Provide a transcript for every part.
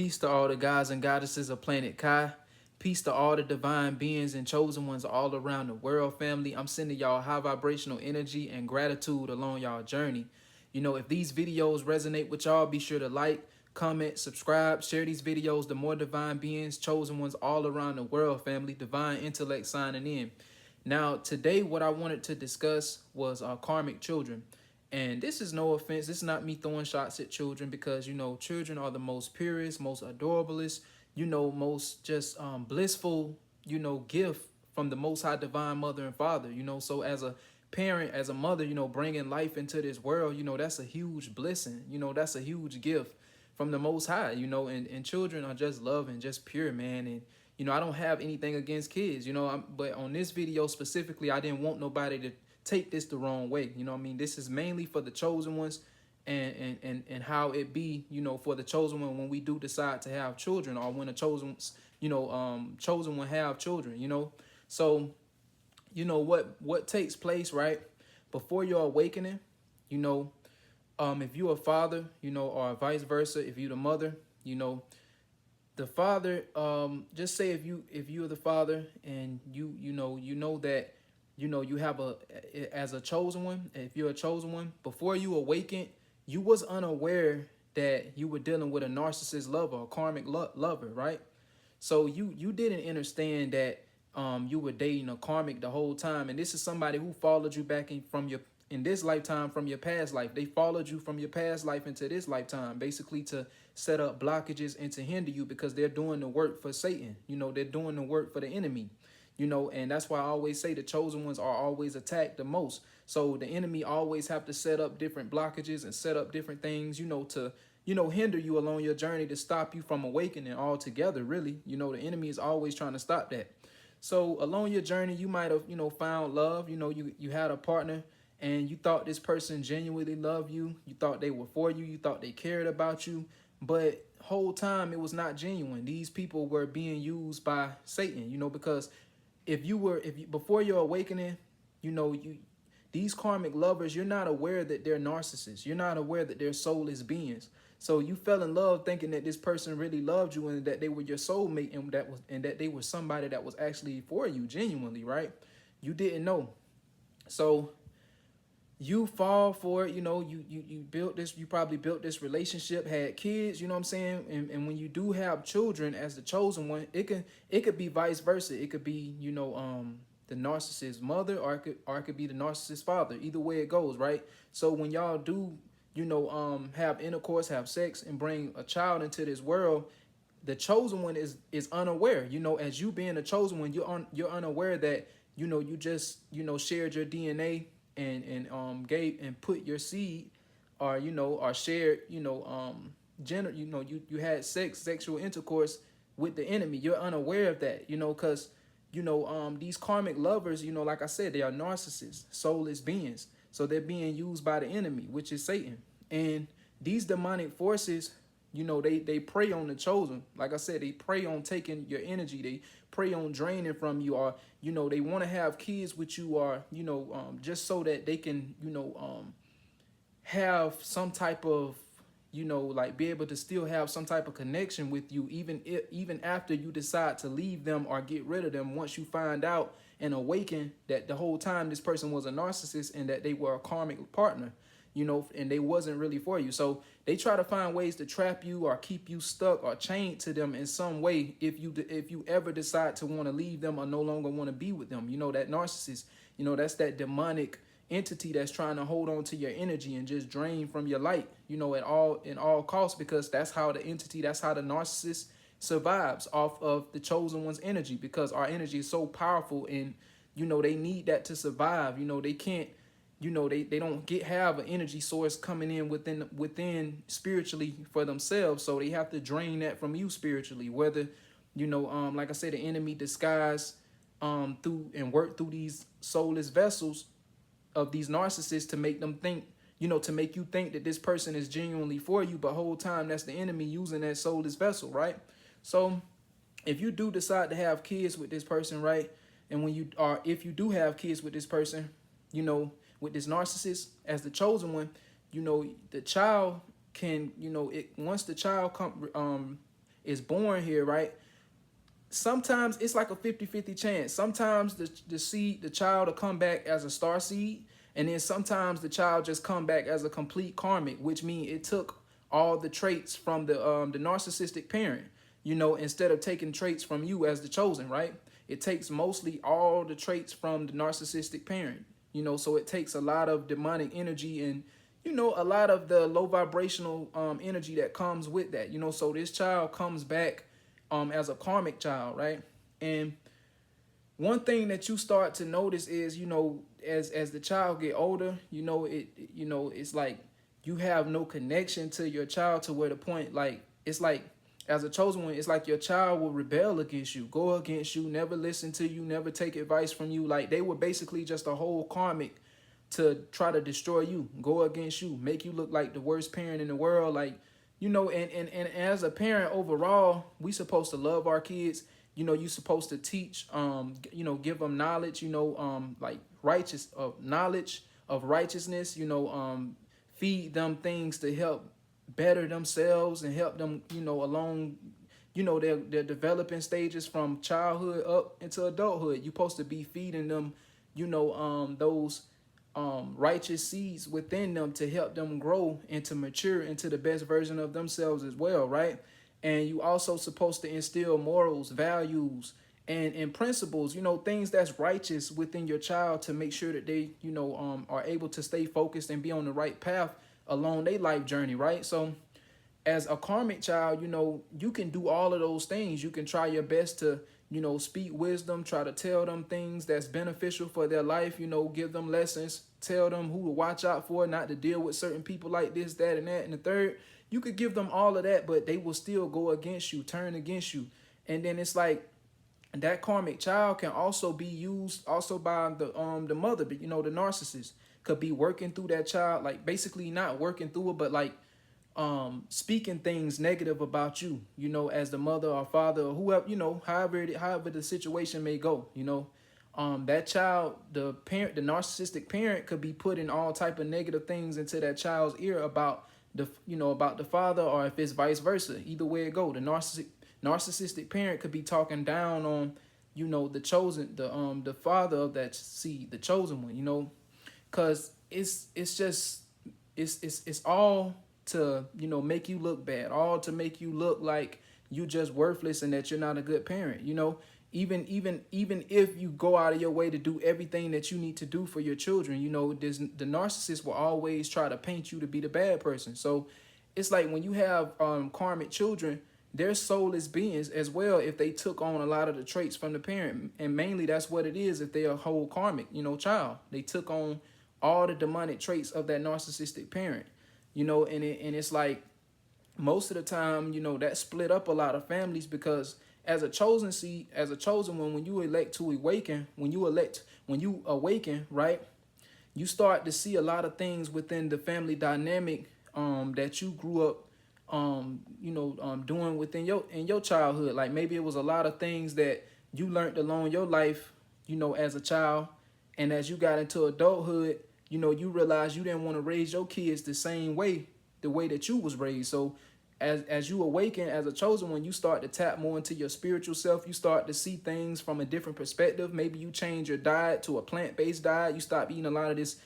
Peace to all the gods and goddesses of planet Kai. Peace to all the divine beings and chosen ones all around the world, family. I'm sending y'all high vibrational energy and gratitude along y'all journey. You know, if these videos resonate with y'all, be sure to like, comment, subscribe, share these videos to more divine beings, chosen ones all around the world, family. Divine intellect signing in. Now, today what I wanted to discuss was karmic children. And this is no offense. This is not me throwing shots at children because, you know, children are the most purest, most adorablest, you know, most just blissful, you know, gift from the Most High Divine Mother and Father, you know. So as a parent, as a mother, you know, bringing life into this world, you know, that's a huge blessing. You know, that's a huge gift from the Most High, you know, and children are just love and just pure, man. And, you know, I don't have anything against kids, you know, but on this video specifically, I didn't want nobody to take this the wrong way. You know what I mean? This is mainly for the chosen ones and how it be, you know, for the chosen one when we do decide to have children, or when a chosen, you know, chosen one have children, you know. So, you know, what takes place, right, before your awakening, you know, if you're a father, you know, or vice versa, if you're the mother, you know, the father, just say if you're the father and you know that, you know, you have as a chosen one, if you're a chosen one, before you awakened, you was unaware that you were dealing with a narcissist lover, a karmic lover, right? So you didn't understand that you were dating a karmic the whole time, and this is somebody who followed you back in this lifetime from your past life. They followed you from your past life into this lifetime, basically to set up blockages and to hinder you because they're doing the work for Satan. You know, they're doing the work for the enemy. You know, and that's why I always say the chosen ones are always attacked the most. So the enemy always have to set up different blockages and set up different things, you know, to, you know, hinder you along your journey, to stop you from awakening altogether, really. You know, the enemy is always trying to stop that. So along your journey, you might have, you know, found love. You know, you had a partner and you thought this person genuinely loved you. You thought they were for you. You thought they cared about you. But whole time it was not genuine. These people were being used by Satan, you know, because if you before your awakening, you know, these karmic lovers, you're not aware that they're narcissists. You're not aware that they're soulless beings. So you fell in love thinking that this person really loved you and that they were your soulmate and that they were somebody that was actually for you genuinely, right? You didn't know. So you fall for it, you know, you built this, you probably built this relationship, had kids, you know what I'm saying? And when you do have children as the chosen one, it could be vice versa. It could be, you know, the narcissist mother, or it could be the narcissist father. Either way it goes, right? So when y'all do, you know, have intercourse, have sex, and bring a child into this world, the chosen one is unaware. You know, as you being a chosen one, you're unaware that, you know, you just, you know, shared your DNA and gave and put your seed, or, you know, or shared, you know, gender, you know, you had sexual intercourse with the enemy. You're unaware of that, you know, because, you know, these karmic lovers, you know, like I said, they are narcissists, soulless beings. So they're being used by the enemy, which is Satan. And these demonic forces, you know, they prey on the chosen. Like I said, they prey on taking your energy. They prey on draining from you, or, you know, they want to have kids with you, or, you know, just so that they can, you know, have some type of, you know, like be able to still have some type of connection with you, even after you decide to leave them or get rid of them. Once you find out and awaken that the whole time this person was a narcissist and that they were a karmic partner, you know, and they wasn't really for you. So they try to find ways to trap you or keep you stuck or chained to them in some way if you ever decide to want to leave them or no longer want to be with them. You know, that narcissist, you know, that's that demonic entity that's trying to hold on to your energy and just drain from your light, you know, in all costs, because that's how the narcissist survives, off of the chosen one's energy, because our energy is so powerful, and, you know, they need that to survive. You know, they can't, you know, they don't have an energy source coming in within spiritually for themselves, so they have to drain that from you spiritually, whether, you know, like I said, the enemy disguise through and work through these soulless vessels of these narcissists to make them think, you know, to make you think that this person is genuinely for you, but whole time that's the enemy using that soulless vessel, right? So if you do decide to have kids with this person, right, and if you do have kids with this person, you know, with this narcissist as the chosen one, you know, the child can, you know, once the child is born here, right? Sometimes it's like a 50-50 chance. Sometimes the child will come back as a starseed, and then sometimes the child just come back as a complete karmic, which means it took all the traits from the narcissistic parent, instead of taking traits from you as the chosen, right? It takes mostly all the traits from the narcissistic parent, so it takes a lot of demonic energy and a lot of the low vibrational energy that comes with that, so this child comes back as a karmic child, right? And one thing that you start to notice is, as the child get older, it's like you have no connection to your child, to where the point, like, it's like, as a chosen one, it's like your child will rebel against you, go against you, never listen to you, never take advice from you. Like, they were basically just a whole karmic to try to destroy you, go against you, make you look like the worst parent in the world. Like, and as a parent overall, we supposed to love our kids. You supposed to teach, give them knowledge, like knowledge of righteousness, feed them things to help better themselves and help them, along, their developing stages from childhood up into adulthood. You're supposed to be feeding them, those righteous seeds within them to help them grow and to mature into the best version of themselves as well, right? And you also supposed to instill morals, values, and principles, things that's righteous within your child to make sure that they, are able to stay focused and be on the right path along their life journey, right? So as a karmic child, you can do all of those things. You can try your best to, speak wisdom, try to tell them things that's beneficial for their life, give them lessons, tell them who to watch out for, not to deal with certain people like this, that, and that, and the third. You could give them all of that, but they will still go against you, turn against you. And then it's like that karmic child can also be used also by the mother, but the narcissist could be working through that child, like basically not working through it, but like speaking things negative about you, as the mother or father or whoever, however the situation may go, that child, the narcissistic parent could be putting all type of negative things into that child's ear about about the father, or if it's vice versa. Either way it go, the narcissistic parent could be talking down on, the chosen, the father of that seed, the chosen one, because it's all to make you look bad, all to make you look like you just worthless and that you're not a good parent. Even if you go out of your way to do everything that you need to do for your children, the narcissist will always try to paint you to be the bad person. So it's like when you have karmic children, they're soulless beings as well if they took on a lot of the traits from the parent. And mainly that's what it is if they're a whole karmic, child. They took on all the demonic traits of that narcissistic parent, and it's like most of the time, that split up a lot of families, because as a chosen seed, as a chosen one, when you elect to awaken, when you awaken, right, you start to see a lot of things within the family dynamic that you grew up doing within your childhood. Like maybe it was a lot of things that you learned along your life, as a child, and as you got into adulthood, you realize you didn't want to raise your kids the way that you was raised. So as you awaken as a chosen one, you start to tap more into your spiritual self. You start to see things from a different perspective. Maybe you change your diet to a plant-based diet. You stop eating a lot of this,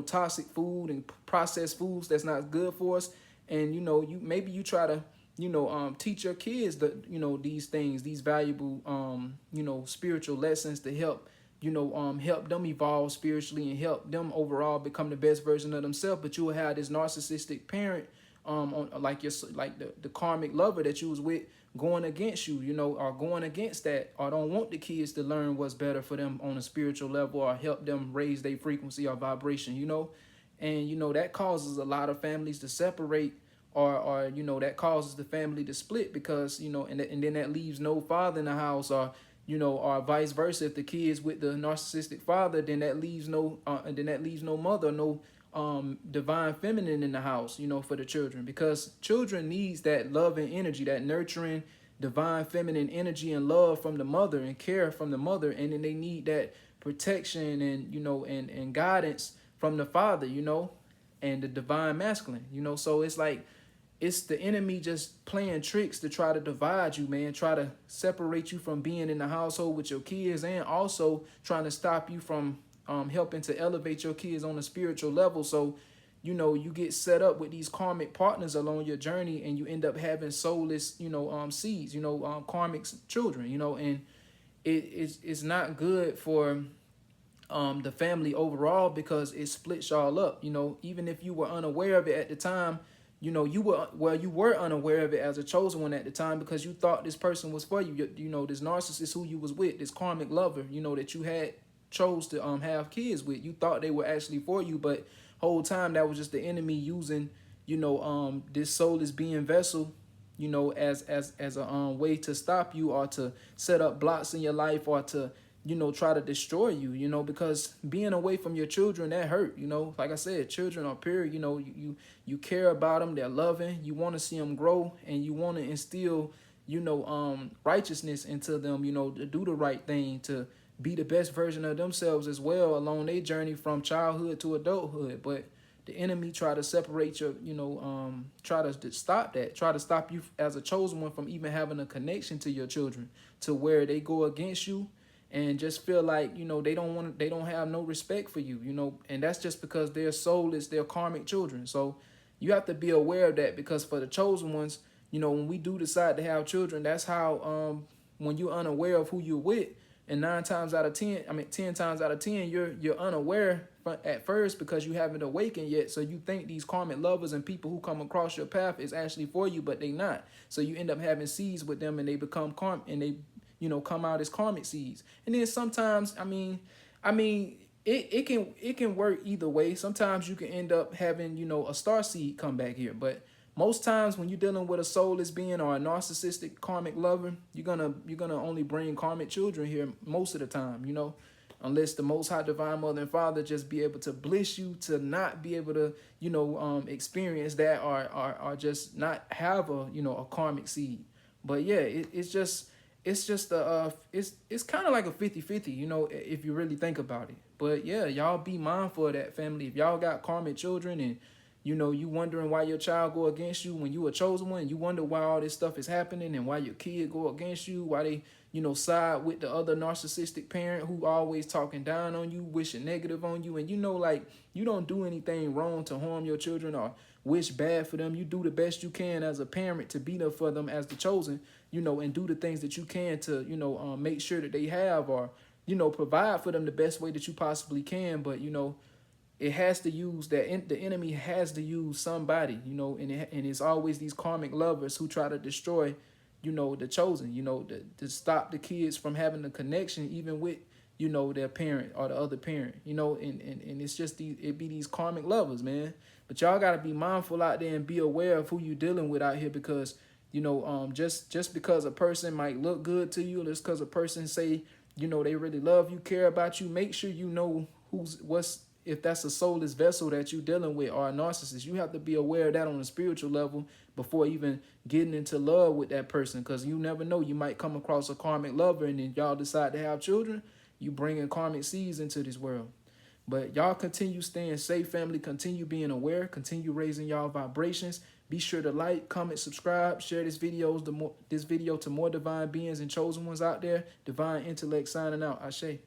toxic food and processed foods that's not good for us. And, you try to, teach your kids these things, these valuable, spiritual lessons to help, help them evolve spiritually and help them overall become the best version of themselves. But you will have this narcissistic parent on like the karmic lover that you was with going against you, or going against that, or don't want the kids to learn what's better for them on a spiritual level or help them raise their frequency or vibration, and that causes a lot of families to separate, or that causes the family to split, because and then that leaves no father in the house, or or vice versa. If the kids with the narcissistic father, then that leaves no mother, no divine feminine in the house, for the children, because children needs that love and energy, that nurturing divine feminine energy and love from the mother and care from the mother. And then they need that protection and, and guidance from the father, and the divine masculine, so it's like it's the enemy just playing tricks to try to divide you, man, try to separate you from being in the household with your kids, and also trying to stop you from helping to elevate your kids on a spiritual level. So, you know, you get set up with these karmic partners along your journey, and you end up having soulless, seeds, karmic children, and it's not good for the family overall, because it splits y'all up. Even if you were unaware of it at the time, you were unaware of it as a chosen one at the time, because you thought this person was for you. This narcissist who you was with, this karmic lover, that you had chose to have kids with, you thought they were actually for you, but whole time that was just the enemy using this soulless being vessel, as a way to stop you, or to set up blocks in your life, or to try to destroy you, because being away from your children, that hurt. Like I said, children are pure. You care about them, they're loving, you want to see them grow, and you want to instill righteousness into them, to do the right thing, to be the best version of themselves as well along their journey from childhood to adulthood. But the enemy try to separate your, try to stop that, try to stop you as a chosen one from even having a connection to your children, to where they go against you and just feel like, they don't have no respect for you, and that's just because they're soulless, they're karmic children. So you have to be aware of that, because for the chosen ones, when we do decide to have children, that's how, when you're unaware of who you're with, and 10 times out of 10, you're unaware at first, because you haven't awakened yet. So you think these karmic lovers and people who come across your path is actually for you, but they not. So you end up having seeds with them, and they become and they, come out as karmic seeds. And then sometimes, it can work either way. Sometimes you can end up having, a starseed come back here, but most times when you're dealing with a soulless being or a narcissistic karmic lover, you're gonna only bring karmic children here most of the time, unless the Most High Divine Mother and Father just be able to bliss you to not be able to, experience that, or just not have a karmic seed. But yeah, it's kind of like a 50-50, if you really think about it. But yeah, y'all be mindful of that, family. If y'all got karmic children, and you wondering why your child go against you when you a chosen one, you wonder why all this stuff is happening, and why your kid go against you, why they, side with the other narcissistic parent who always talking down on you, wishing negative on you, and like, you don't do anything wrong to harm your children or wish bad for them. You do the best you can as a parent to be there for them as the chosen, and do the things that you can to, make sure that they have, or, provide for them the best way that you possibly can. But, it has to use that. The enemy has to use somebody, and it's always these karmic lovers who try to destroy, the chosen, to stop the kids from having a connection, even with, their parent or the other parent, and it's just it be these karmic lovers, man. But y'all got to be mindful out there and be aware of who you dealing with out here, because, just because a person might look good to you, just because a person say, they really love you, care about you, make sure you know if that's a soulless vessel that you're dealing with, or a narcissist. You have to be aware of that on a spiritual level before even getting into love with that person, because you never know. You might come across a karmic lover, and then y'all decide to have children. You bringing karmic seeds into this world. But y'all continue staying safe, family. Continue being aware. Continue raising y'all vibrations. Be sure to like, comment, subscribe, share this video to more divine beings and chosen ones out there. Divine Intellect signing out. Ashe.